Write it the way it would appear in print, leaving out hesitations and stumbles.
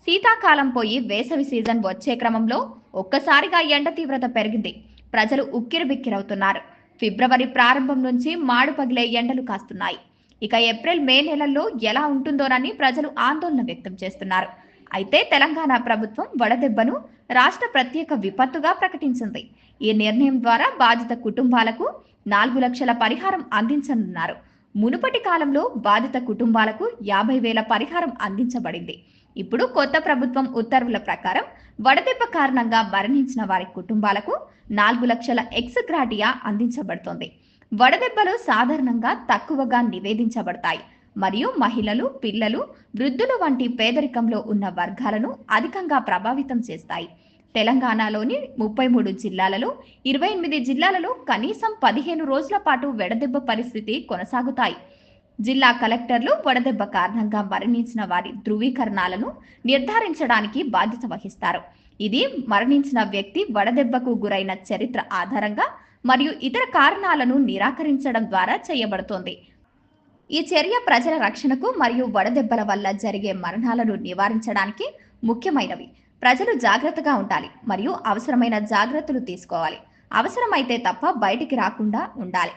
శీతాకాలం పోయి వేసవి సీజన్ వచ్చే క్రమంలో ఒక్కసారిగా ఎండ తీవ్రత పెరిగింది. ప్రజలు ఉక్కిరిబిక్కిరవుతున్నారు. ఫిబ్రవరి ప్రారంభం నుంచి మాడు పగిలే ఎండలు కాస్తున్నాయి. ఇక ఏప్రిల్ మే నెలల్లో ఎలా ఉంటుందోనని ప్రజలు ఆందోళన వ్యక్తం చేస్తున్నారు. అయితే తెలంగాణ ప్రభుత్వం వడదెబ్బను రాష్ట్ర ప్రత్యేక విపత్తుగా ప్రకటించింది. ఈ నిర్ణయం ద్వారా బాధిత కుటుంబాలకు 4 లక్షల పరిహారం అందించనున్నారు. మునుపటి కాలంలో బాధిత కుటుంబాలకు 50,000 పరిహారం అందించబడింది. ఇప్పుడు కొత్త ప్రభుత్వం ఉత్తర్వుల ప్రకారం వడదెబ్బ కారణంగా మరణించిన వారి కుటుంబాలకు 4 లక్షల ఎక్స్ గ్రాటియా అందించబడుతోంది. వడదెబ్బలు సాధారణంగా తక్కువగా నివేదించబడతాయి మరియు మహిళలు, పిల్లలు, వృద్ధులు వంటి పేదరికంలో ఉన్న వర్గాలను అధికంగా ప్రభావితం చేస్తాయి. తెలంగాణలోని 33 జిల్లాలలో 28 జిల్లాలలో కనీసం 15 రోజుల పాటు వడదెబ్బ పరిస్థితి కొనసాగుతాయి. జిల్లా కలెక్టర్లు వడదెబ్బ కారణంగా మరణించిన వారి ధృవీకరణాలను నిర్ధారించడానికి బాధ్యత వహిస్తారు. ఇది మరణించిన వ్యక్తి వడదెబ్బకు గురైన చరిత్ర ఆధారంగా మరియు ఇతర కారణాలను నిరాకరించడం ద్వారా చేయబడుతోంది. ఈ చర్య ప్రజల రక్షణకు మరియు వడదెబ్బల వల్ల జరిగే మరణాలను నివారించడానికి ముఖ్యమైనవి. ప్రజలు జాగ్రత్తగా ఉండాలి మరియు అవసరమైన జాగ్రత్తలు తీసుకోవాలి. అవసరమైతే తప్ప బయటికి రాకుండా ఉండాలి.